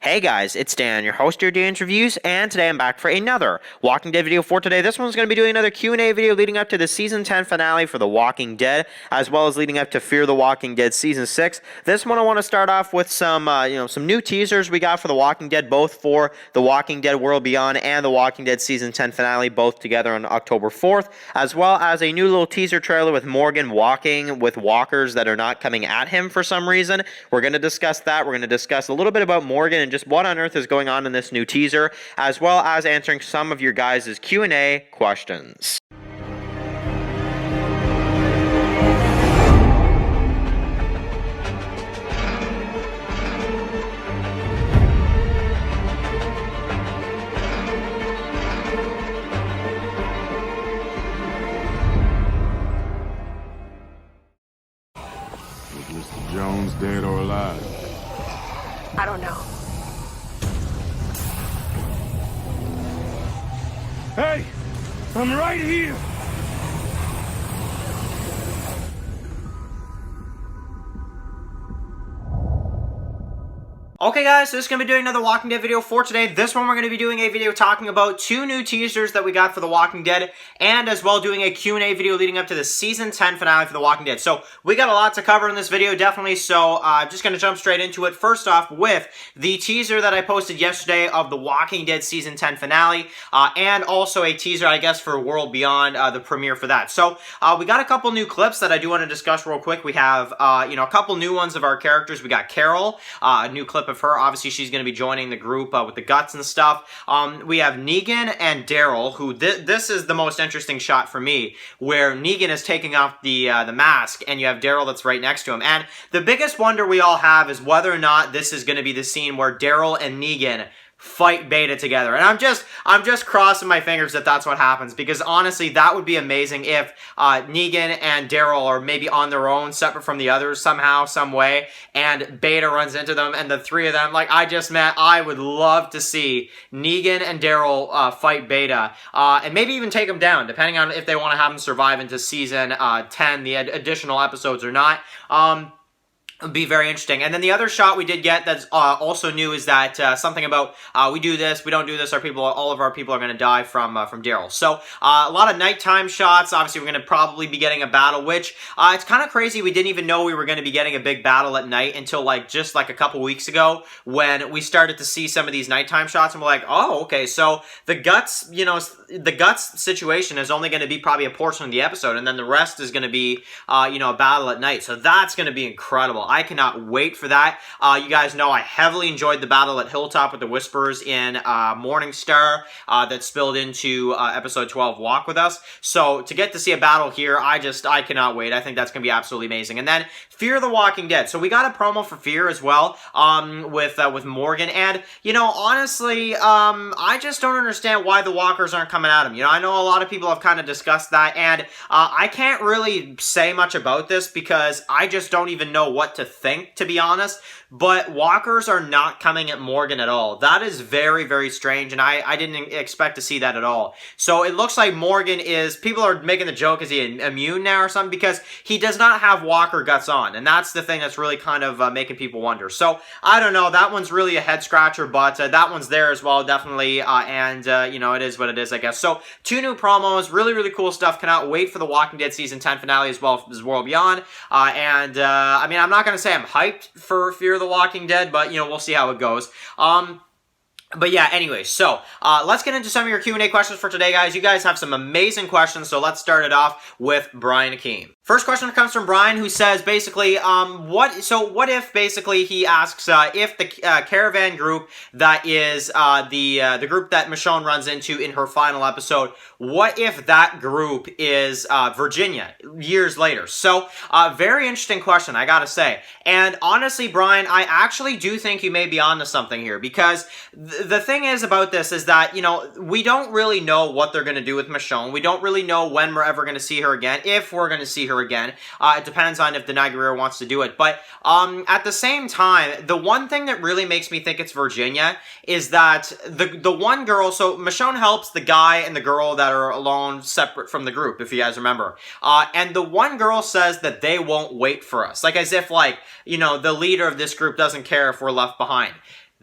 Hey guys, it's Dan, your host here, Dan's Reviews, and today I'm back for another Walking Dead video for today. This one's going to be doing another Q&A video leading up to the Season 10 finale for The Walking Dead, as well as leading up to Fear the Walking Dead Season 6. This one I want to start off with some new teasers we got for The Walking Dead, both for The Walking Dead World Beyond and The Walking Dead Season 10 finale, both together on October 4th, as well as a new little teaser trailer with Morgan walking with walkers that are not coming at him for some reason. We're going to discuss that. We're going to discuss a little bit about Morgan and just what on earth is going on in this new teaser, as well as answering some of your guys' Q&A questions. Is Mr. Jones dead or alive? I don't know. Hey! I'm right here! Okay guys, so this is going to be doing another Walking Dead video for today. This one we're going to be doing a video talking about two new teasers that we got for The Walking Dead, and as well doing a Q&A video leading up to the Season 10 finale for The Walking Dead. So we got a lot to cover in this video, definitely, so I'm just going to jump straight into it. First off, with the teaser that I posted yesterday of The Walking Dead Season 10 finale, and also a teaser, I guess, for World Beyond, the premiere for that. So we got a couple new clips that I do want to discuss real quick. We have, a couple new ones of our characters. We got Carol, a new clip of her. Obviously, she's going to be joining the group with the guts and stuff. We have Negan and Daryl, who this is the most interesting shot for me, where Negan is taking off the mask, and you have Daryl that's right next to him. And the biggest wonder we all have is whether or not this is going to be the scene where Daryl and Negan fight Beta together. And I'm just crossing my fingers that that's what happens, because honestly, that would be amazing if Negan and Daryl are maybe on their own, separate from the others somehow, some way, and Beta runs into them, and the three of them, like I would love to see Negan and Daryl fight Beta, and maybe even take them down, depending on if they want to have them survive into Season 10, the additional episodes or not. Would be very interesting. And then the other shot we did get that's also new is that something about we do this, we don't do this, all of our people are going to die from Daryl. So a lot of nighttime shots. Obviously, we're going to probably be getting a battle, which it's kind of crazy. We didn't even know we were going to be getting a big battle at night until just a couple weeks ago, when we started to see some of these nighttime shots, and we're like, oh, okay, so the guts, the guts situation is only going to be probably a portion of the episode, and then the rest is going to be a battle at night. So that's going to be incredible. I cannot wait for that. You guys know I heavily enjoyed the battle at Hilltop with the Whispers in Morningstar that spilled into episode 12, Walk With Us. So to get to see a battle here, I cannot wait. I think that's going to be absolutely amazing. And then Fear the Walking Dead. So we got a promo for Fear as well with Morgan. And, honestly, I just don't understand why the walkers aren't coming at him. I know a lot of people have kind of discussed that, and I can't really say much about this because I just don't even know what to think, to be honest. But walkers are not coming at Morgan at all. That is very, very strange, and I didn't expect to see that at all. So it looks like Morgan people are making the joke, is he immune now or something? Because he does not have walker guts on, and that's the thing that's really kind of making people wonder. So I don't know, that one's really a head scratcher, but that one's there as well, definitely, and it is what it is, I guess. So two new promos, really, really cool stuff. Cannot wait for the Walking Dead Season 10 finale as well as World Beyond, I'm not going to say I'm hyped for Fear the Walking Dead, but, we'll see how it goes. But yeah, anyway, so let's get into some of your Q&A questions for today, guys. You guys have some amazing questions, so let's start it off with Brian Akeem. First question comes from Brian, who says basically, what if basically he asks if the caravan group that is the group that Michonne runs into in her final episode, what if that group is Virginia years later? So very interesting question, I gotta say. And honestly, Brian, I actually do think you may be onto something here, because the thing is about this is that, we don't really know what they're going to do with Michonne. We don't really know when we're ever going to see her again, if we're going to see her again. It depends on if Denai Guerrero wants to do it. But at the same time, the one thing that really makes me think it's Virginia is that the one girl, so Michonne helps the guy and the girl that are alone, separate from the group, if you guys remember. And the one girl says that they won't wait for us. Like, as if, the leader of this group doesn't care if we're left behind.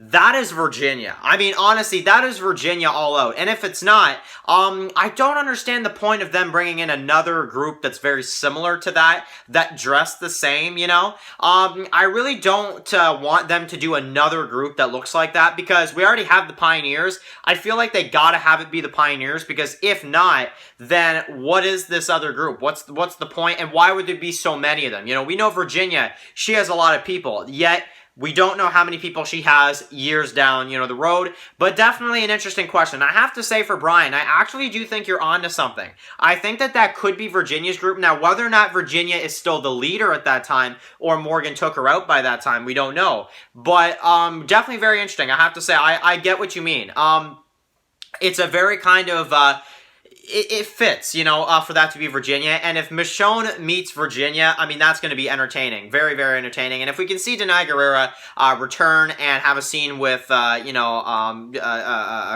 That is Virginia. I mean, honestly, that is Virginia all out. And if it's not, I don't understand the point of them bringing in another group that's very similar to that dress the same, you know? I really don't want them to do another group that looks like that, because we already have the Pioneers. I feel like they gotta have it be the Pioneers, because if not, then what is this other group? What's the point? And why would there be so many of them? You know, we know Virginia, she has a lot of people, yet we don't know how many people she has years down, the road, but definitely an interesting question. I have to say for Brian, I actually do think you're onto something. I think that could be Virginia's group. Now, whether or not Virginia is still the leader at that time, or Morgan took her out by that time, we don't know. But definitely very interesting. I have to say, I get what you mean. It's a very kind of... It fits, for that to be Virginia. And if Michonne meets Virginia, I mean, that's going to be entertaining. Very, very entertaining. And if we can see Denai Guerrera return and have a scene with,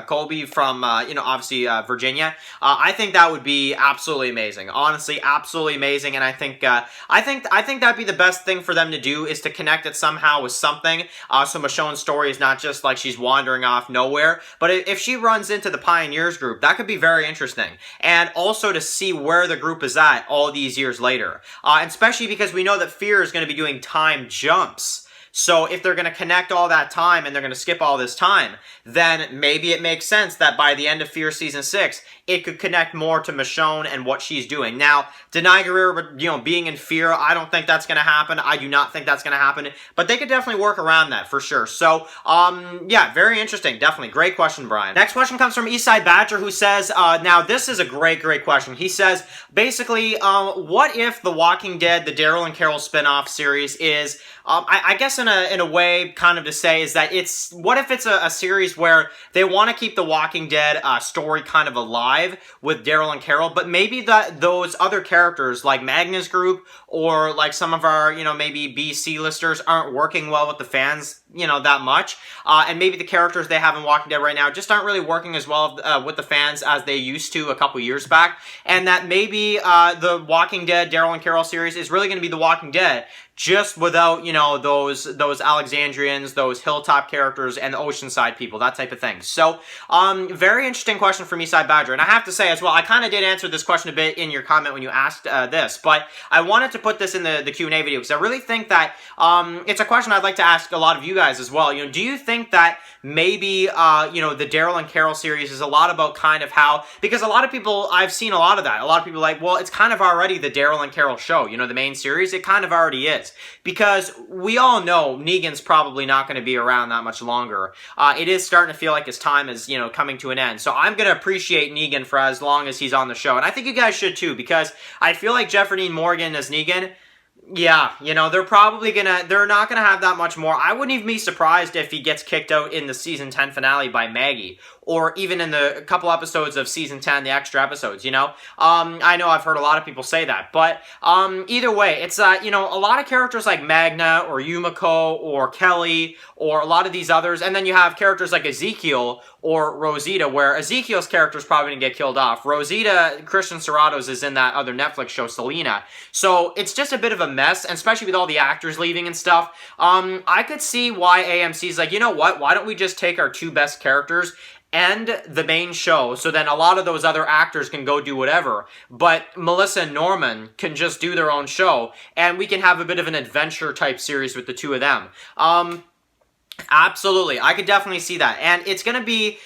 Colby from, obviously Virginia, I think that would be absolutely amazing. Honestly, absolutely amazing. And I think that'd be the best thing for them to do, is to connect it somehow with something. So Michonne's story is not just like she's wandering off nowhere. But if she runs into the Pioneers group, that could be very interesting. And also to see where the group is at all these years later. And especially because we know that Fear is going to be doing time jumps. So if they're going to connect all that time and they're going to skip all this time, then maybe it makes sense that by the end of Fear Season 6, it could connect more to Michonne and what she's doing. Now, Denai Guerrera, being in Fear, I don't think that's going to happen. I do not think that's going to happen. But they could definitely work around that for sure. So, yeah, very interesting. Definitely. Great question, Brian. Next question comes from Eastside Badger, who says, now this is a great question. He says, basically, what if The Walking Dead, the Daryl and Carol spinoff series is... I guess in a way, kind of to say, is that what if it's a series where they want to keep the Walking Dead story kind of alive with Daryl and Carol, but maybe those other characters like Magna's group or like some of our, maybe B-C listers aren't working well with the fans, that much. And maybe the characters they have in Walking Dead right now just aren't really working as well with the fans as they used to a couple years back. And that maybe the Walking Dead Daryl and Carol series is really going to be The Walking Dead, just without, those Alexandrians, those hilltop characters, and the Oceanside people, that type of thing. So, very interesting question from Eastside Badger. And I have to say as well, I kind of did answer this question a bit in your comment when you asked this, but I wanted to put this in the Q&A video because I really think that it's a question I'd like to ask a lot of you guys as well. Do you think that maybe, the Daryl and Carol series is a lot about kind of how, because a lot of people, I've seen a lot of that. A lot of people are like, well, it's kind of already the Daryl and Carol show, the main series. It kind of already is. Because we all know Negan's probably not going to be around that much longer. It is starting to feel like his time is, coming to an end. So I'm going to appreciate Negan for as long as he's on the show. And I think you guys should too, because I feel like Jeffrey Dean Morgan as Negan, yeah, they're not gonna have that much more. I wouldn't even be surprised if he gets kicked out in the season 10 finale by Maggie, or even in the couple episodes of season 10, the extra episodes, I know I've heard a lot of people say that, but either way, it's, a lot of characters like Magna, or Yumiko, or Kelly, or a lot of these others, and then you have characters like Ezekiel, or Rosita, where Ezekiel's character is probably going to get killed off. Rosita, Christian Serratos is in that other Netflix show, Selena. So it's just a bit of a mess, and especially with all the actors leaving and stuff. I could see why AMC's like, you know what, why don't we just take our two best characters and the main show, so then a lot of those other actors can go do whatever, but Melissa and Norman can just do their own show, and we can have a bit of an adventure type series with the two of them. Absolutely, I could definitely see that, and it's gonna be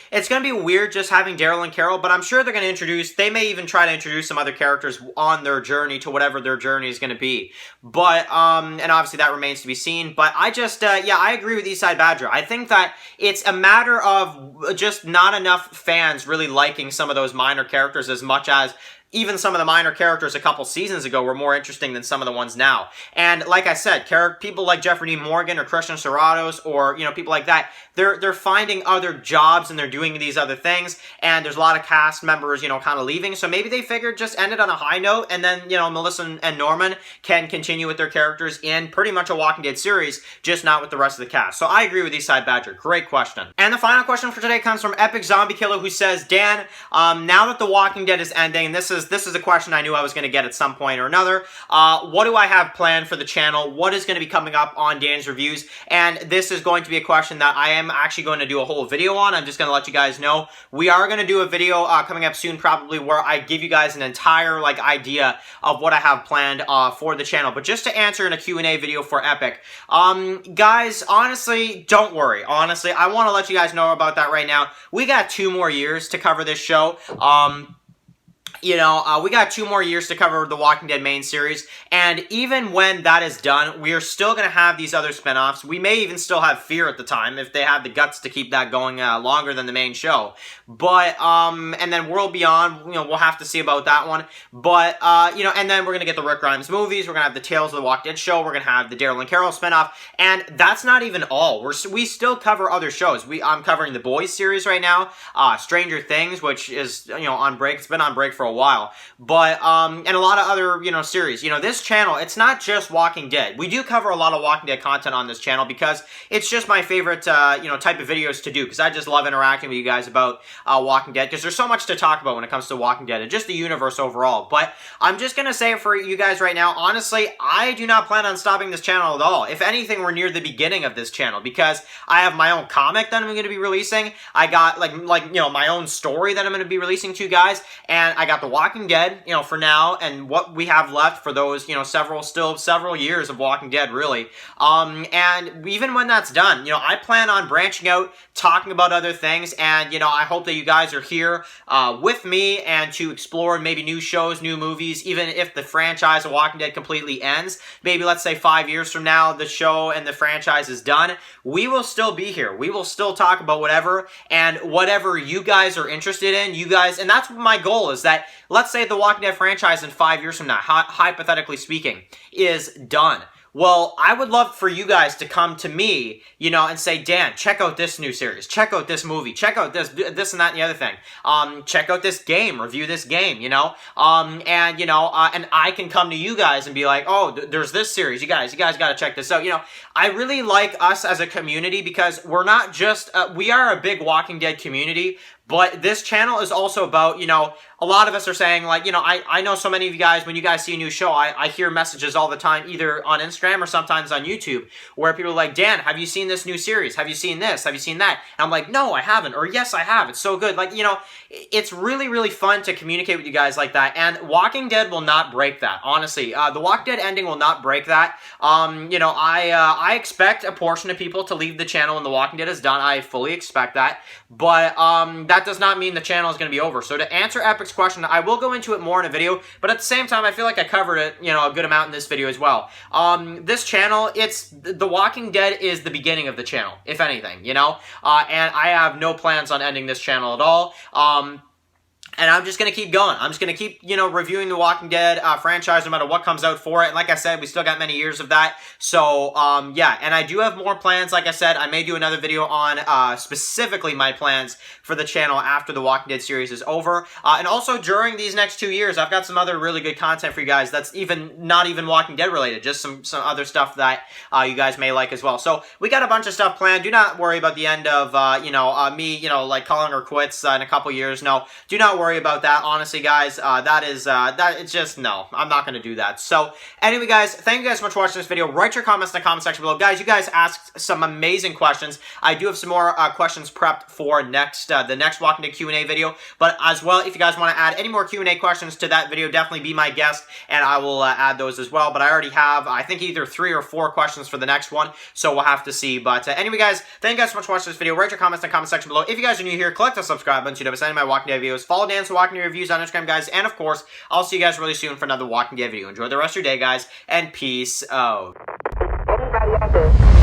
weird just having Daryl and Carol, but I'm sure they're gonna they may even try to introduce some other characters on their journey to whatever their journey is gonna be, but, and obviously that remains to be seen, but I just, yeah, I agree with Eastside Badger. I think that it's a matter of just not enough fans really liking some of those minor characters as much as even some of the minor characters a couple seasons ago were more interesting than some of the ones now. And like I said, people like Jeffrey Dean Morgan or Christian Serratos or, people like that, they're finding other jobs and they're doing these other things, and there's a lot of cast members, kind of leaving, so maybe they figured just end it on a high note, and then, Melissa and Norman can continue with their characters in pretty much a Walking Dead series, just not with the rest of the cast. So I agree with Eastside Badger. Great question. And the final question for today comes from Epic Zombie Killer, who says, Dan, now that The Walking Dead is ending, this is a question I knew I was going to get at some point or another. What do I have planned for the channel? What is going to be coming up on Dan's Reviews? And this is going to be a question that I am actually going to do a whole video on. I'm just going to let you guys know. We are going to do a video coming up soon, probably, where I give you guys an entire idea of what I have planned for the channel. But just to answer in a Q&A video for Epic, guys, honestly, don't worry. Honestly, I want to let you guys know about that right now. We got 2 more years to cover this show. We got 2 more years to cover the Walking Dead main series, and even when that is done, we are still going to have these other spinoffs. We may even still have Fear at the time, if they have the guts to keep that going longer than the main show. But, and then World Beyond, we'll have to see about that one. But, and then we're going to get the Rick Grimes movies, we're going to have the Tales of the Walking Dead show, we're going to have the Daryl and Carol spinoff, and that's not even all. We still cover other shows. I'm covering the Boys series right now, Stranger Things, which is, on break. It's been on break for a while, but and a lot of other series. This channel, it's not just Walking Dead. We do cover a lot of Walking Dead content on this channel because it's just my favorite type of videos to do, because I just love interacting with you guys about Walking Dead, because there's so much to talk about when it comes to Walking Dead and just the universe overall. But I'm just gonna say it for you guys right now, honestly, I do not plan on stopping this channel at all. If anything, we're near the beginning of this channel, because I have my own comic that I'm going to be releasing. I got my own story that I'm going to be releasing to you guys, and I got The Walking Dead, for now, and what we have left for those, several years of Walking Dead, really. And even when that's done, I plan on branching out, talking about other things, and, I hope that you guys are here with me and to explore maybe new shows, new movies, even if the franchise of Walking Dead completely ends. Maybe, let's say, 5 years from now, the show and the franchise is done. We will still be here. We will still talk about whatever, and whatever you guys are interested in, and that's my goal, is that, let's say the Walking Dead franchise in 5 years from now, hypothetically speaking, is done. Well, I would love for you guys to come to me, and say, Dan, check out this new series, check out this movie, check out this and that and the other thing. Check out this game, review this game, and I can come to you guys and be like, oh, there's this series, you guys got to check this out. I really like us as a community, because we're not just, we are a big Walking Dead community, but this channel is also about, a lot of us are saying, I know so many of you guys, when you guys see a new show, I hear messages all the time, either on Instagram or sometimes on YouTube, where people are like, Dan, have you seen this new series? Have you seen this? Have you seen that? And I'm like, no, I haven't. Or, yes, I have. It's so good. It's really, really fun to communicate with you guys like that. And Walking Dead will not break that, honestly. The Walking Dead ending will not break that. I expect a portion of people to leave the channel when The Walking Dead is done. I fully expect that. But that does not mean the channel is going to be over. So to answer Epic's question, I will go into it more in a video, but at the same time, I feel like I covered it, a good amount in this video as well. This channel, The Walking Dead is the beginning of the channel, if anything, and I have no plans on ending this channel at all. And I'm just going to keep going. I'm just going to keep, reviewing the Walking Dead franchise no matter what comes out for it. And like I said, we still got many years of that. So, yeah. And I do have more plans. Like I said, I may do another video on specifically my plans for the channel after the Walking Dead series is over. And also during these next 2 years, I've got some other really good content for you guys that's not even Walking Dead related. Just some other stuff that you guys may like as well. So we got a bunch of stuff planned. Do not worry about the end of, me, calling her quits in a couple years. No, do not worry about that, honestly, guys. It's just, no, I'm not going to do that. So, anyway, guys, thank you guys so much for watching this video. Write your comments in the comment section below. Guys, you guys asked some amazing questions. I do have some more questions prepped for the next Walking Dead Q&A video, but as well, if you guys want to add any more Q&A questions to that video, definitely be my guest, and I will add those as well. But I already have, I think, either 3 or 4 questions for the next one, so we'll have to see. But anyway, guys, thank you guys so much for watching this video. Write your comments in the comment section below. If you guys are new here, click the subscribe button so you don't miss any of my Walking Dead videos. Follow Dan's Walking Dead Reviews on Instagram, guys, and of course, I'll see you guys really soon for another Walking Dead video. Enjoy the rest of your day, guys, and peace out. Anybody out there?